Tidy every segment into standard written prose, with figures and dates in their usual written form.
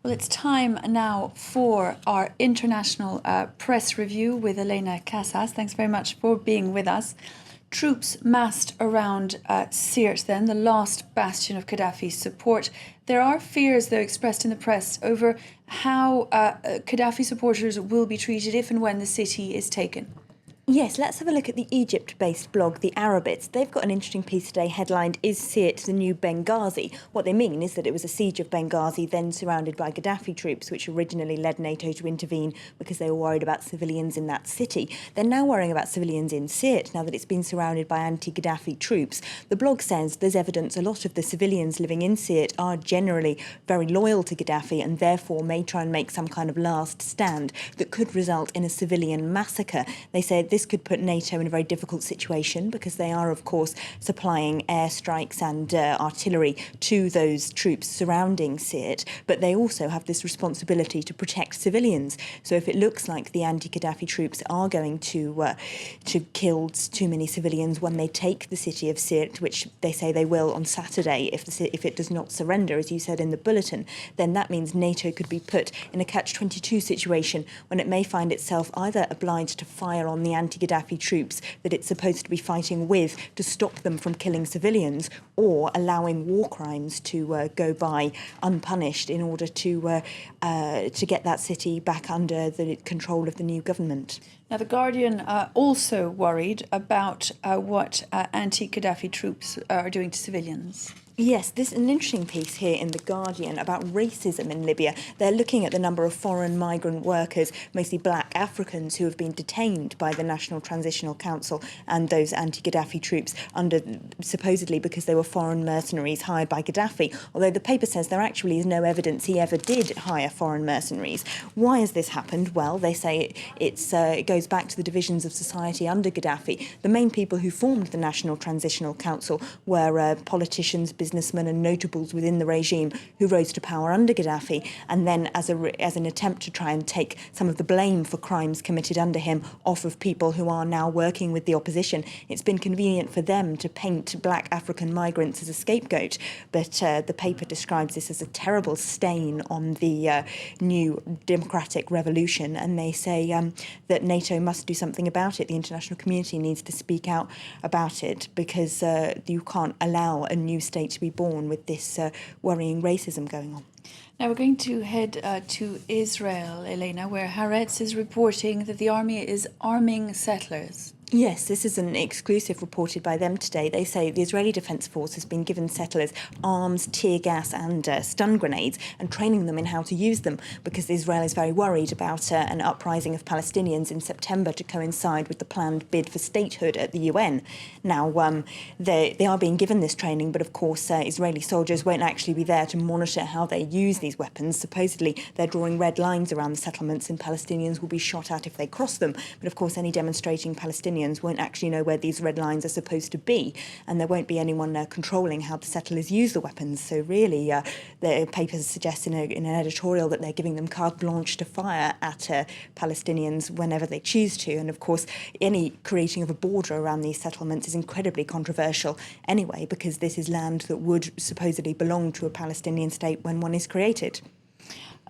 Well, it's time now for our international press review with Elena Casas. Thanks very much for being with us. Troops massed around Sirte, then, the last bastion of Gaddafi's support. There are fears, though, expressed in the press over how Gaddafi supporters will be treated if and when the city is taken. Yes, let's have a look at the Egypt-based blog, The Arabits. They've got an interesting piece today headlined, "Is Sirte the new Benghazi?" What they mean is that it was a siege of Benghazi, then surrounded by Gaddafi troops, which originally led NATO to intervene because they were worried about civilians in that city. They're now worrying about civilians in Sirte, now that it's been surrounded by anti-Gaddafi troops. The blog says there's evidence a lot of the civilians living in Sirte are generally very loyal to Gaddafi and therefore may try and make some kind of last stand that could result in a civilian massacre. They say this could put NATO in a very difficult situation because they are, of course, supplying airstrikes and artillery to those troops surrounding Sirte, but they also have this responsibility to protect civilians. So if it looks like the anti-Gaddafi troops are going to kill too many civilians when they take the city of Sirte, which they say they will on Saturday if it does not surrender, as you said in the bulletin, then that means NATO could be put in a catch-22 situation when it may find itself either obliged to fire on the anti-Gaddafi troops that it's supposed to be fighting with to stop them from killing civilians, or allowing war crimes to go by unpunished in order to get that city back under the control of the new government. Now, The Guardian also worried about what anti-Gaddafi troops are doing to civilians. Yes, this is an interesting piece here in The Guardian about racism in Libya. They're looking at the number of foreign migrant workers, mostly black Africans, who have been detained by the National Transitional Council and those anti-Gaddafi troops supposedly because they were foreign mercenaries hired by Gaddafi, although the paper says there actually is no evidence he ever did hire foreign mercenaries. Why has this happened? Well, they say it goes back to the divisions of society under Gaddafi. The main people who formed the National Transitional Council were politicians, businessmen and notables within the regime who rose to power under Gaddafi, and then as an attempt to try and take some of the blame for crimes committed under him off of people who are now working with the opposition, it's been convenient for them to paint black African migrants as a scapegoat. But the paper describes this as a terrible stain on the new democratic revolution, and they say that NATO must do something about it. The international community needs to speak out about it because you can't allow a new state to be born with this worrying racism going on. Now we're going to head to Israel, Elena, where Haaretz is reporting that the army is arming settlers. Yes, this is an exclusive reported by them today. They say the Israeli Defense Force has been given settlers arms, tear gas and stun grenades and training them in how to use them because Israel is very worried about an uprising of Palestinians in September to coincide with the planned bid for statehood at the UN. Now, they are being given this training, but of course Israeli soldiers won't actually be there to monitor how they use these weapons. Supposedly they're drawing red lines around the settlements and Palestinians will be shot at if they cross them. But of course any demonstrating Palestinians won't actually know where these red lines are supposed to be, and there won't be anyone controlling how the settlers use the weapons. So really, the paper suggests in an editorial that they're giving them carte blanche to fire at Palestinians whenever they choose to. And of course, any creating of a border around these settlements is incredibly controversial anyway, because this is land that would supposedly belong to a Palestinian state when one is created.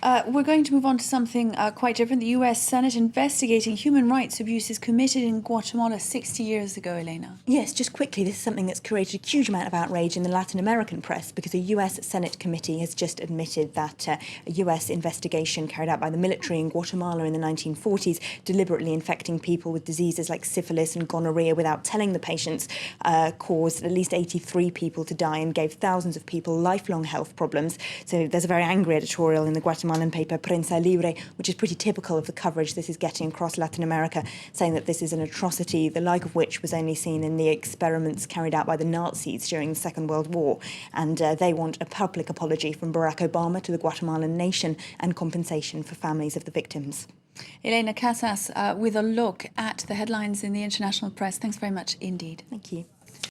We're going to move on to something quite different. The U.S. Senate investigating human rights abuses committed in Guatemala 60 years ago, Elena. Yes, just quickly, this is something that's created a huge amount of outrage in the Latin American press because a U.S. Senate committee has just admitted that a U.S. investigation carried out by the military in Guatemala in the 1940s, deliberately infecting people with diseases like syphilis and gonorrhea without telling the patients, caused at least 83 people to die and gave thousands of people lifelong health problems. So there's a very angry editorial in the Guatemalan paper Prensa Libre, which is pretty typical of the coverage this is getting across Latin America, saying that this is an atrocity, the like of which was only seen in the experiments carried out by the Nazis during the Second World War. And they want a public apology from Barack Obama to the Guatemalan nation and compensation for families of the victims. Elena Casas with a look at the headlines in the international press. Thanks very much indeed. Thank you.